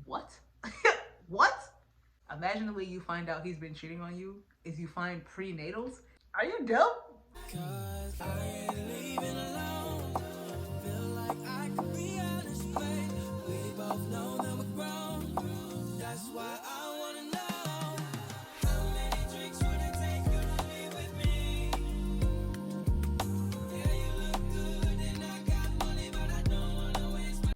What? What? Imagine the way you find out he's been cheating on you is you find prenatals. Are you dumb? Cause I ain't leaving alone. Feel like I could be honest, babe. We both know that we're grown. That's why I wanna know how many drinks would it take you to leave with me? Yeah, you look good and I got money, but I don't wanna waste my.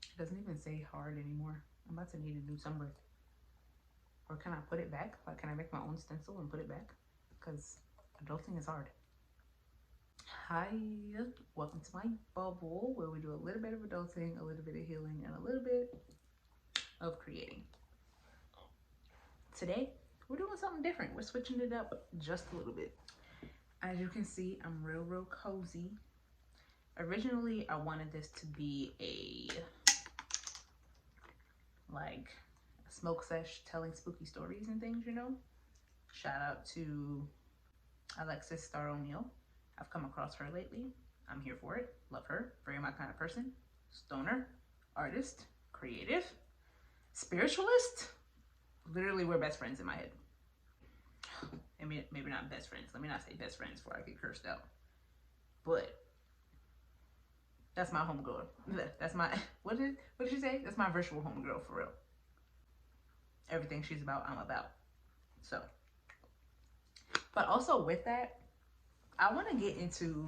It doesn't even say hard anymore. I'm about to need a new sunblock. Or can I put it back? Like, can I make my own stencil and put it back? Because adulting is hard. Hi, welcome to my bubble where we do a little bit of adulting, a little bit of healing, and a little bit of creating. Today, we're doing something different. We're switching it up just a little bit. As you can see, I'm real cozy. Originally, I wanted this to be a like smoke sesh telling spooky stories and things, you know. Shout out to Alexis Star O'Neill. I've come across her lately. I'm here for it. Love her. Very my kind of person. Stoner, artist, creative, spiritualist. Literally, we're best friends in my head. I mean, maybe not best friends. Let me not say best friends before I get cursed out. But that's my homegirl. That's my, what did she say? That's my virtual homegirl for real. Everything she's about, I'm about. So, but also with that, I want to get into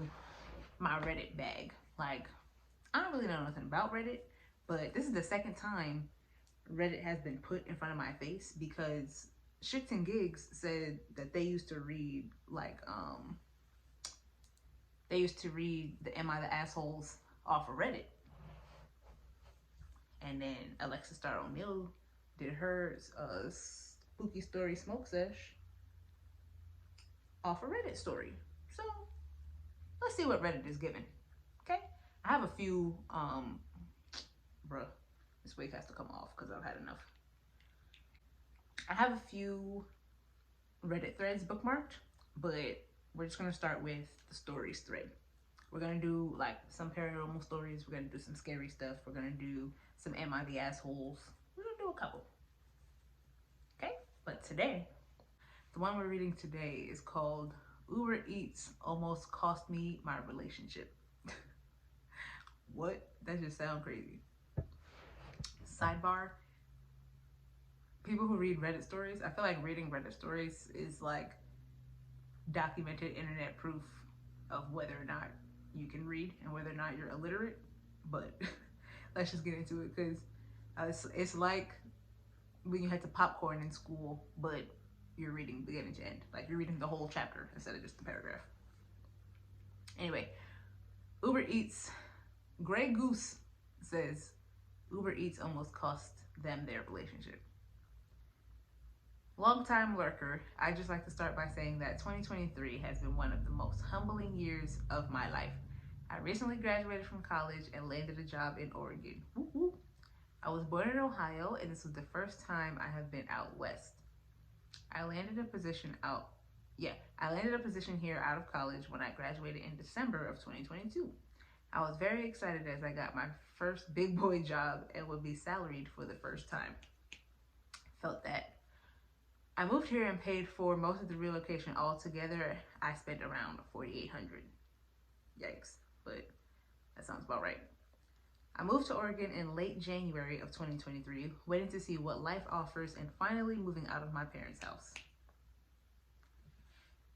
my Reddit bag. Like, I don't really know nothing about Reddit, but this is the second time Reddit has been put in front of my face because Shits and Gigs said that they used to read like they used to read the Am I the Assholes off of Reddit. And then Alexis Star O'Neill did her spooky story smoke sesh off a Reddit story. So let's see what Reddit is giving. Okay, I have a few bruh, this wig has to come off because I've had enough. I have a few Reddit threads bookmarked, but we're just gonna start with the stories thread. We're gonna do like some paranormal stories. We're gonna do some scary stuff. We're gonna do some Am I the Assholes. We're gonna do a couple. Okay, but today, the one we're reading today is called Uber Eats Almost Cost Me My Relationship. What? That just sounds crazy. Sidebar, people who read Reddit stories, I feel like reading Reddit stories is like documented internet proof of whether or not you can read and whether or not you're illiterate. But let's just get into it because it's like when you had to popcorn in school, but you're reading beginning to end. Like you're reading the whole chapter instead of just the paragraph. Anyway, Uber Eats, Grey Goose says, Uber Eats almost cost them their relationship. Long-time lurker, I just like to start by saying that 2023 has been one of the most humbling years of my life. I recently graduated from college and landed a job in Oregon. Woo-hoo. I was born in Ohio, and this was the first time I have been out west. I landed a position here out of college when I graduated in December of 2022. I was very excited as I got my first big boy job and would be salaried for the first time. Felt that. I moved here and paid for most of the relocation altogether. I spent around $4,800. Yikes, but that sounds about right. I moved to Oregon in late January of 2023, waiting to see what life offers and finally moving out of my parents' house.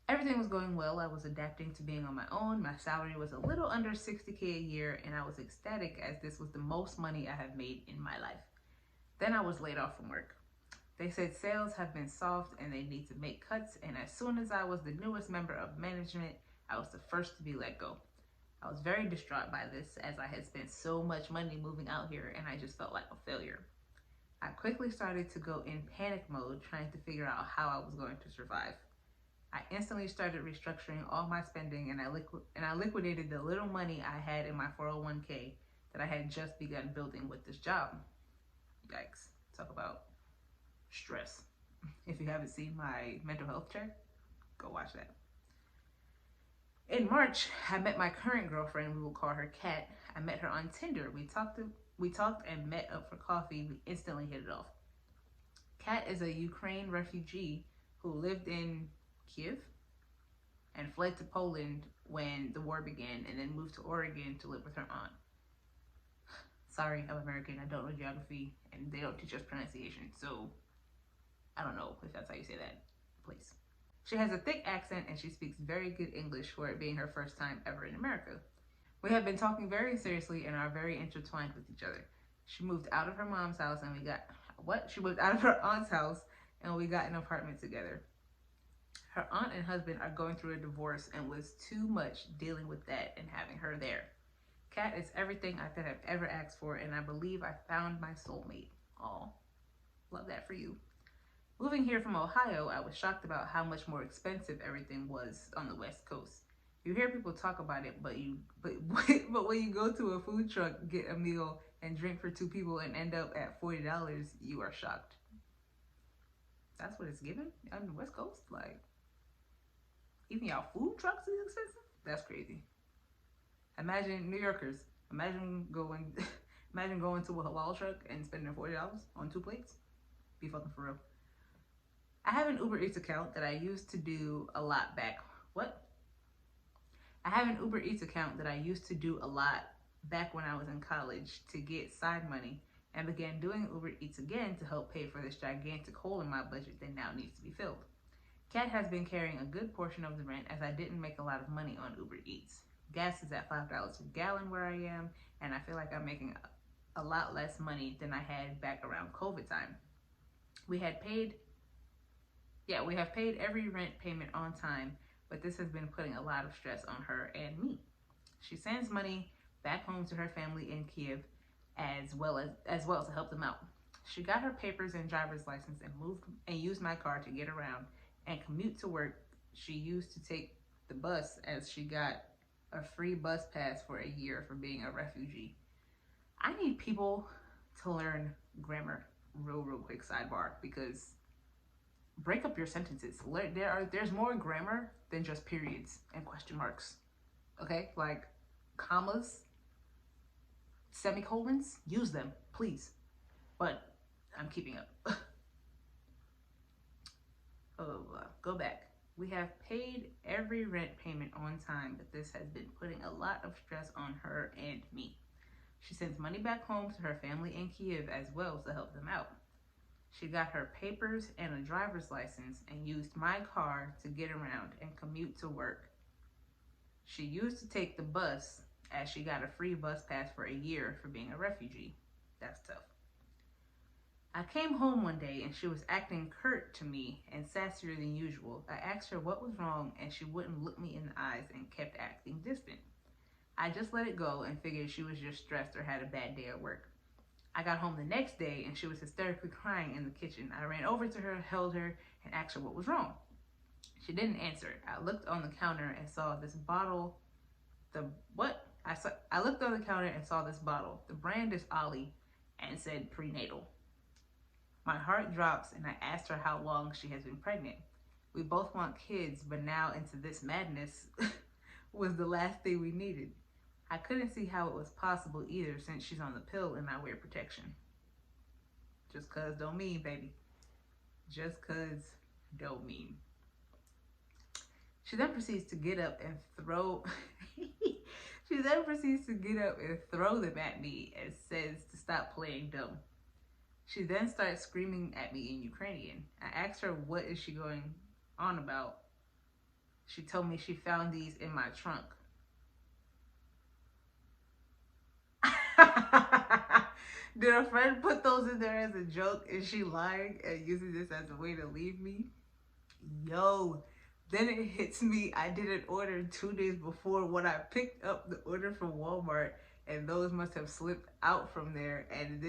Everything was going well. I was adapting to being on my own. My salary was a little under $60K a year, and I was ecstatic as this was the most money I have made in my life. Then I was laid off from work. They said sales have been soft and they need to make cuts, and as soon as I was the newest member of management, I was the first to be let go. I was very distraught by this as I had spent so much money moving out here and I just felt like a failure. I quickly started to go in panic mode trying to figure out how I was going to survive. I instantly started restructuring all my spending and I liquidated the little money I had in my 401k that I had just begun building with this job. Yikes. Talk about stress. If you haven't seen my mental health check, go watch that. In March, I met my current girlfriend. We will call her Kat. I met her on Tinder. We talked and met up for coffee. We instantly hit it off. Kat is a Ukraine refugee who lived in Kiev and fled to Poland when the war began and then moved to Oregon to live with her aunt. Sorry, I'm American. I don't know geography and they don't teach us pronunciation. So I don't know if that's how you say that place. She has a thick accent and she speaks very good English for it being her first time ever in America. We have been talking very seriously and are very intertwined with each other. She moved out of her mom's house and we got She moved out of her aunt's house and we got an apartment together. Her aunt and husband are going through a divorce and was too much dealing with that and having her there. Kat is everything I could have ever asked for, and I believe I found my soulmate. Aw, love that for you. Moving here from Ohio, I was shocked about how much more expensive everything was on the West Coast. You hear people talk about it, but when you go to a food truck, get a meal, and drink for 2 people and end up at $40, you are shocked. That's what it's given on the West Coast? Like, even y'all food trucks is expensive? That's crazy. Imagine New Yorkers. Imagine going to a halal truck and spending $40 on 2 plates. Be fucking for real. I have an Uber Eats account that I used to do a lot back. What? I have an Uber Eats account that I used to do a lot back when I was in college to get side money, and began doing Uber Eats again to help pay for this gigantic hole in my budget that now needs to be filled. Kat has been carrying a good portion of the rent as I didn't make a lot of money on Uber Eats. Gas is at $5 a gallon where I am, and I feel like I'm making a lot less money than I had back around COVID time. We have paid every rent payment on time, but this has been putting a lot of stress on her and me. She sends money back home to her family in Kiev as well to help them out. She got her papers and driver's license and used my car to get around and commute to work. She used to take the bus as she got a free bus pass for a year for being a refugee. I need people to learn grammar real quick sidebar, because break up your sentences. There's more grammar than just periods and question marks. Okay? Like commas, semicolons, use them, please. But I'm keeping up. Go back. We have paid every rent payment on time, but this has been putting a lot of stress on her and me. She sends money back home to her family in Kiev as well to help them out. She got her papers and a driver's license and used my car to get around and commute to work. She used to take the bus as she got a free bus pass for a year for being a refugee. That's tough. I came home one day and she was acting curt to me and sassier than usual. I asked her what was wrong and she wouldn't look me in the eyes and kept acting distant. I just let it go and figured she was just stressed or had a bad day at work. I got home the next day and she was hysterically crying in the kitchen. I ran over to her, held her, and asked her what was wrong. She didn't answer. I looked on the counter and saw this bottle. I looked on the counter and saw this bottle. The brand is Ollie and said prenatal. My heart drops and I asked her how long she has been pregnant. We both want kids, but now into this madness was the last thing we needed. I couldn't see how it was possible either since she's on the pill and I wear protection. Just cuz don't mean, baby. Just cuz don't mean. She then proceeds to get up and throw them at me and says to stop playing dumb. She then starts screaming at me in Ukrainian. I asked her what is she going on about. She told me she found these in my trunk. Did a friend put those in there as a joke? Is she lying and using this as a way to leave me? Yo, then it hits me. I did an order 2 days before when I picked up the order from Walmart, and those must have slipped out from there. And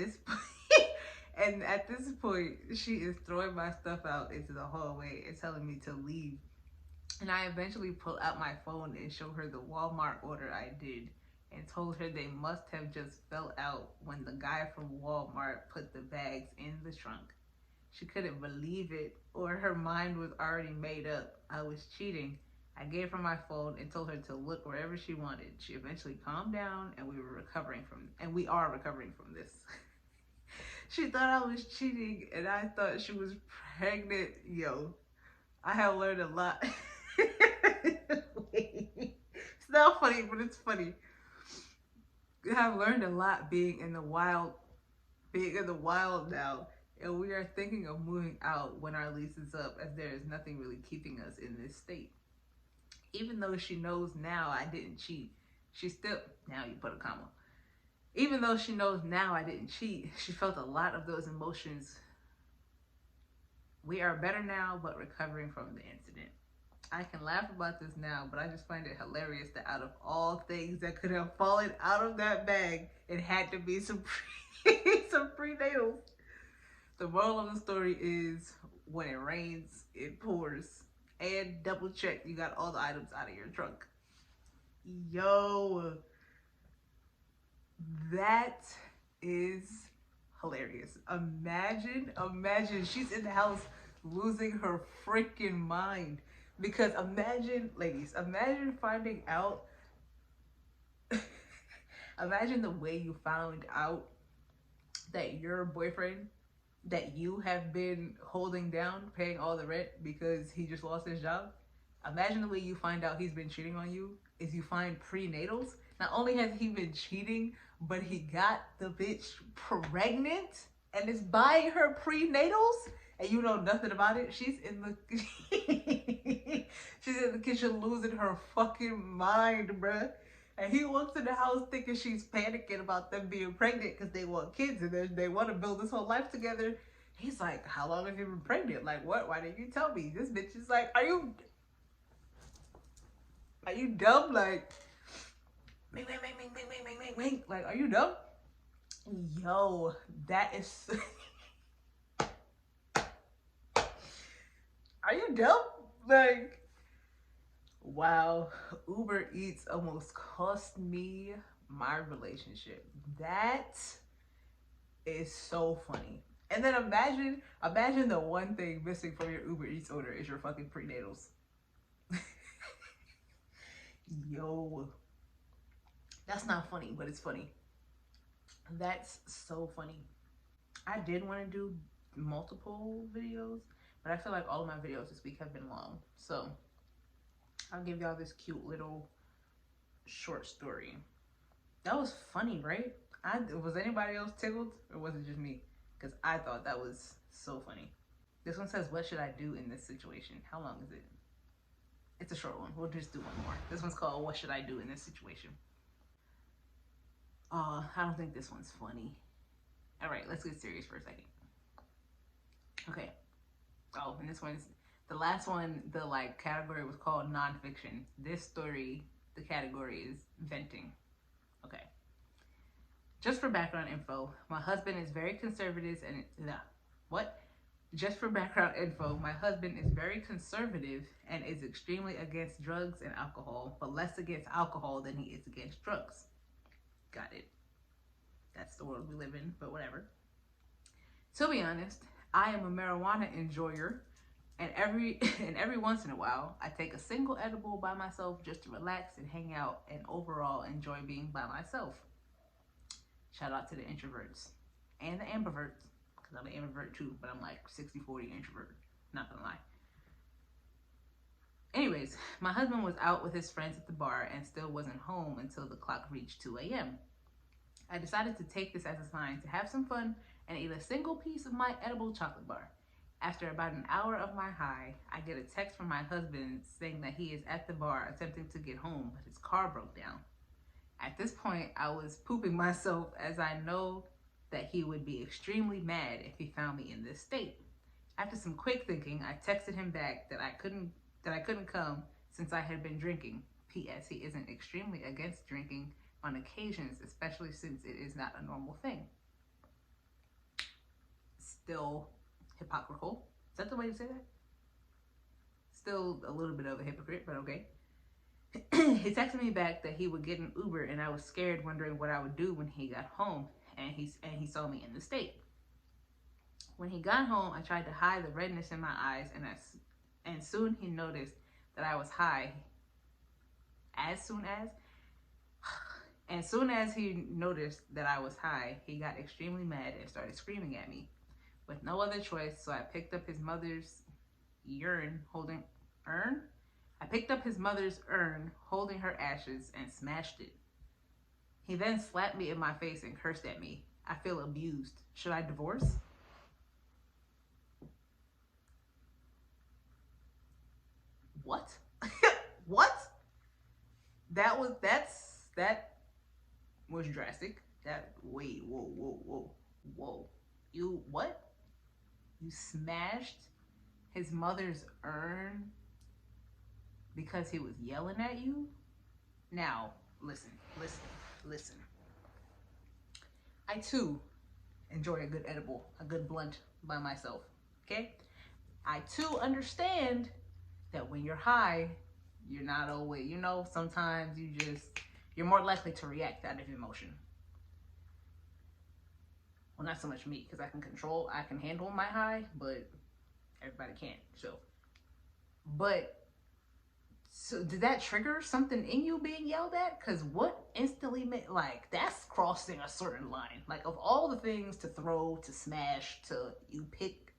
at this point, she is throwing my stuff out into the hallway and telling me to leave. And I eventually pull out my phone and show her the Walmart order I did and told her they must have just fell out when the guy from Walmart put the bags in the trunk. She couldn't believe it, or her mind was already made up. I was cheating. I gave her my phone and told her to look wherever she wanted. She eventually calmed down and we are recovering from this. She thought I was cheating and I thought she was pregnant. Yo, I have learned a lot. It's not funny, but it's funny. I have learned a lot being in the wild now. And we are thinking of moving out when our lease is up, as there is nothing really keeping us in this state. Even though she knows now I didn't cheat, she still, now you put a comma. Even though she knows now I didn't cheat, she felt a lot of those emotions. We are better now, but recovering from the incident. I can laugh about this now, but I just find it hilarious that out of all things that could have fallen out of that bag, it had to be some some prenatals. The moral of the story is, when it rains, it pours. And double check you got all the items out of your trunk. Yo, that is hilarious. Imagine she's in the house losing her freaking mind. Because imagine, ladies, imagine finding out, imagine the way you found out that your boyfriend that you have been holding down, paying all the rent because he just lost his job. Imagine the way you find out he's been cheating on you is you find prenatals. Not only has he been cheating, but he got the bitch pregnant and is buying her prenatals, and you know nothing about it. She's in the she's in the kitchen losing her fucking mind, bruh. And he walks in the house thinking she's panicking about them being pregnant because they want kids and they want to build this whole life together. He's like, how long have you been pregnant? Like, what? Why didn't you tell me? This bitch is like, are you dumb? Like, wink. Like, are you dumb? Yo, that is... Are you dumb? Like, wow, Uber Eats almost cost me my relationship. That is so funny. And then imagine the one thing missing from your Uber Eats order is your fucking prenatals. Yo, that's not funny, but it's funny. That's so funny. I did want to do multiple videos, but I feel like all of my videos this week have been long. So I'll give y'all this cute little short story. That was funny, right? Was anybody else tickled, or was it just me? Because I thought that was so funny. This one says, what should I do in this situation? How long is it? It's a short one. We'll just do one more. This one's called, what should I do in this situation? I don't think this one's funny. All right, let's get serious for a second. Okay. Oh, and this one's, the last one, the category was called nonfiction. This story, the category is venting. Okay. Just for background info, my husband is very conservative and Just for background info, my husband is very conservative and is extremely against drugs and alcohol, but less against alcohol than he is against drugs. Got it. That's the world we live in, but whatever. To be honest, I am a marijuana enjoyer, and every once in a while, I take a single edible by myself just to relax and hang out and overall enjoy being by myself. Shout out to the introverts and the ambiverts, because I'm an ambivert too, but I'm like 60-40 introvert, not gonna lie. Anyways, my husband was out with his friends at the bar and still wasn't home until the clock reached 2 a.m. I decided to take this as a sign to have some fun and eat a single piece of my edible chocolate bar. After about an hour of my high, I get a text from my husband saying that he is at the bar attempting to get home, but his car broke down. At this point, I was pooping myself, as I know that he would be extremely mad if he found me in this state. After some quick thinking, I texted him back that I couldn't come since I had been drinking. P.S. He isn't extremely against drinking on occasions, especially since it is not a normal thing. Still hypocritical. Is that the way to say that? Still a little bit of a hypocrite, but okay. He texted me back that he would get an Uber, and I was scared, wondering what I would do when he got home, and he saw me in the state. When he got home, I tried to hide the redness in my eyes, and soon he noticed that I was high, as soon as he noticed that I was high, he got extremely mad and started screaming at me. With no other choice, so I picked up his mother's urn. I picked up his mother's urn, holding her ashes, and smashed it. He then slapped me in my face and cursed at me. I feel abused. Should I divorce? What? What? That was drastic. Wait, whoa. You what? You smashed his mother's urn because he was yelling at you? Now, listen. I too enjoy a good edible, a good blunt by myself, okay? I too understand that when you're high, you're not always, sometimes you're more likely to react out of emotion. Well, not so much me, because I can handle my high, but everybody can't, so. So did that trigger something in you being yelled at? Because what instantly made, like, that's crossing a certain line. Like, of all the things to throw, to smash, you pick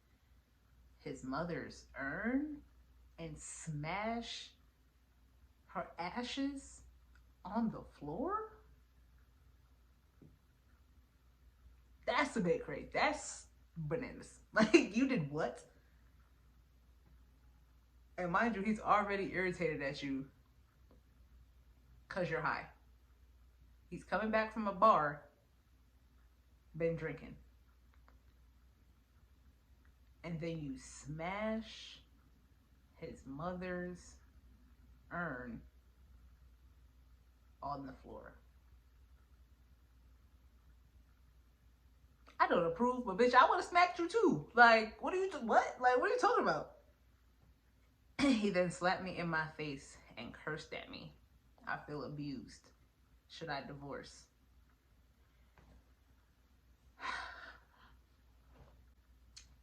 his mother's urn and smash her ashes on the floor? That's a bit crazy. That's bananas. Like, you did what? And mind you, he's already irritated at you because you're high. He's coming back from a bar, been drinking. And then you smash his mother's urn on the floor. I don't approve, but bitch, I would have smacked you too. Like, what are you talking about? He then slapped me in my face and cursed at me. I feel abused. Should I divorce?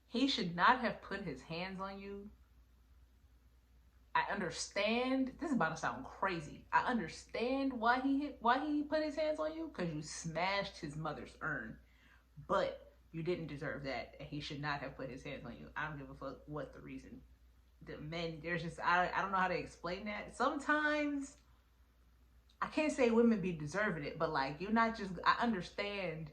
He should not have put his hands on you. I understand. This is about to sound crazy. I understand why he put his hands on you, because you smashed his mother's urn. But you didn't deserve that, and he should not have put his hands on you. I don't give a fuck what the reason. The men, there's just, I don't know how to explain that. Sometimes, I can't say women be deserving it, but like, you're not just, I understand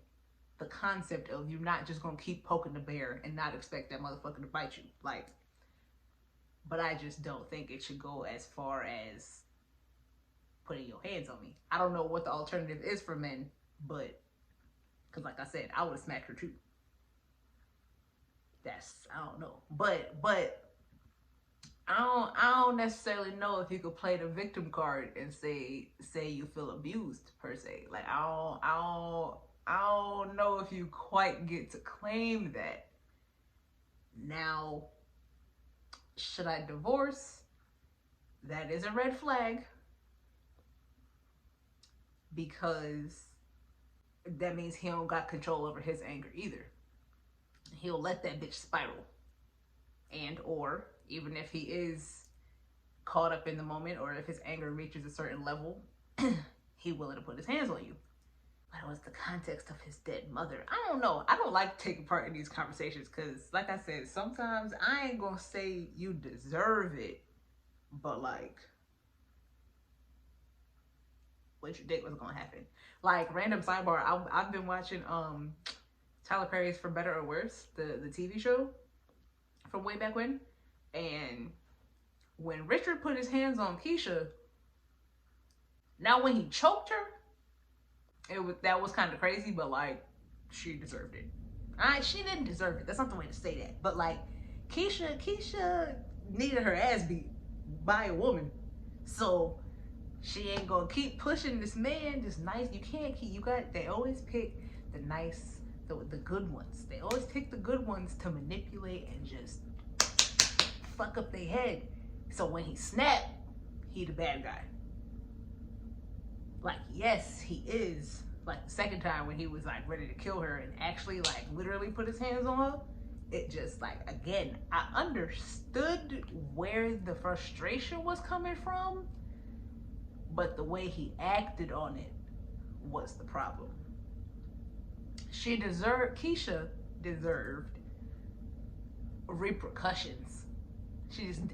the concept of you're not just gonna keep poking the bear and not expect that motherfucker to bite you. Like, but I just don't think it should go as far as putting your hands on me. I don't know what the alternative is for men, but, because like I said, I would have smacked her too. I don't know. But I don't necessarily know if you could play the victim card and say you feel abused per se. Like, I don't know if you quite get to claim that. Now, should I divorce? That is a red flag, because that means he don't got control over his anger either. He'll let that bitch spiral. And or even if he is caught up in the moment, or if his anger reaches a certain level, he willing to put his hands on you. But what's the context of his dead mother? I don't know. I don't like taking part in these conversations because, like I said, sometimes I ain't gonna say you deserve it, but like, what you think was gonna happen? Like, random sidebar, I've been watching Tyler Perry's For Better or Worse, the TV show from way back when. And when Richard put his hands on Keisha, now when he choked her, that was kind of crazy, but like, she deserved it. She didn't deserve it. That's not the way to say that. But like, Keisha needed her ass beat by a woman. So she ain't gonna keep pushing this man, this nice, they always pick the nice, the good ones. They always pick the good ones to manipulate and just fuck up their head. So when he snapped, he the bad guy. Like, yes, he is. Like the second time when he was like ready to kill her and actually like literally put his hands on her, it just like, again, I understood where the frustration was coming from, but the way he acted on it was the problem. Keisha deserved repercussions.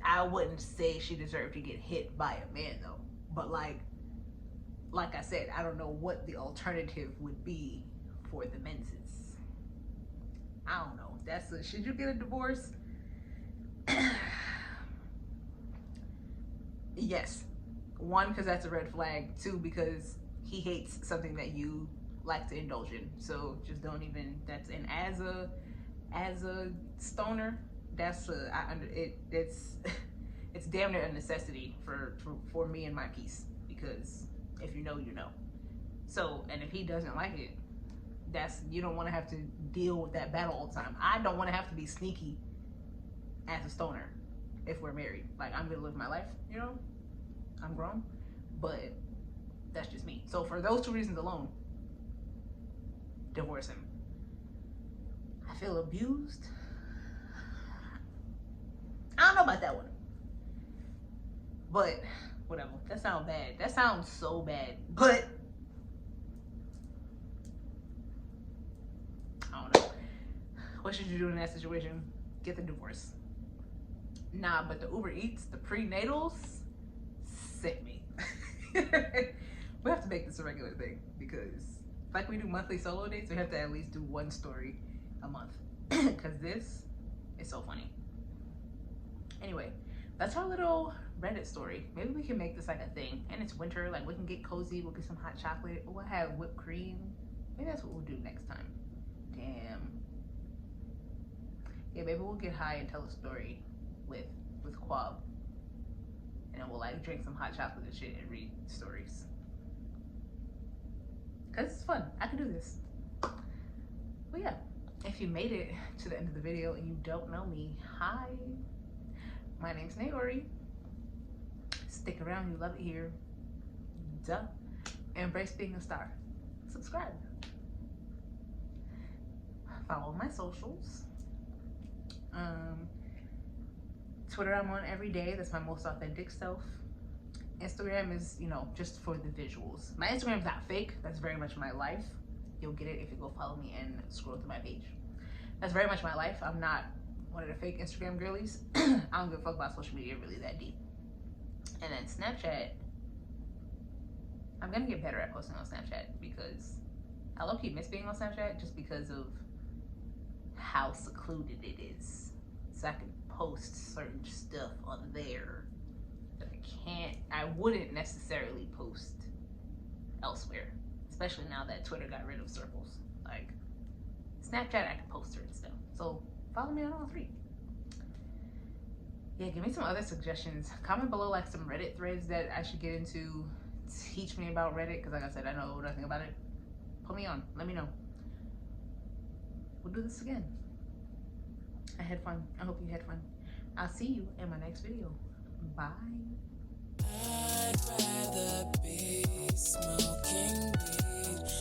I wouldn't say she deserved to get hit by a man though, but like I said, I don't know what the alternative would be for the menses. I don't know. Should you get a divorce? Yes. One, because that's a red flag. Two, because he hates something that you like to indulge in. So just don't even. As a stoner, it's it's damn near a necessity for me and my peace, because if you know, you know. So, and if he doesn't like it, you don't want to have to deal with that battle all the time. I don't want to have to be sneaky as a stoner if we're married. Like, I'm gonna live my life, you know. I'm grown, but that's just me. So for those two reasons alone, divorce him. I feel abused. I don't know about that one, but whatever. That sounds bad. That sounds so bad, but I don't know. What should you do in that situation? Get the divorce. Nah, but the Uber Eats, the prenatals, sick me. We have to make this a regular thing, because like we do monthly solo dates, we have to at least do one story a month, because this is so funny. Anyway, that's our little Reddit story. Maybe we can make this like a thing, and it's winter, like we can get cozy, we'll get some hot chocolate, we'll have whipped cream. Maybe that's what we'll do next time. Damn. Yeah, maybe we'll get high and tell a story with Quab, and then we'll like drink some hot chocolate and shit and read stories, because it's fun. I can do this. But yeah, if you made it to the end of the video and you don't know me, hi, my name's Naori. Stick around, you love it here. Duh. Embrace being a star. Subscribe. Follow my socials. Twitter, I'm on every day. That's my most authentic self. Instagram is, you know, just for the visuals. My Instagram is not fake. That's very much my life. You'll get it if you go follow me and scroll through my page. That's very much my life. I'm not one of the fake Instagram girlies. I don't give a fuck about social media really that deep. And then Snapchat, I'm gonna get better at posting on Snapchat, because I low-key miss being on Snapchat just because of how secluded it is. So I can post certain stuff on there that I wouldn't necessarily post elsewhere, especially now that Twitter got rid of circles. Like Snapchat, I can post certain stuff. So follow me on all three. Yeah, give me some other suggestions. Comment below like some Reddit threads that I should get into. Teach me about Reddit, because like I said, I know nothing about it. Put me on. Let me know. We'll do this again. I had fun. I hope you had fun. I'll see you in my next video. Bye. I'd rather be smoking weed.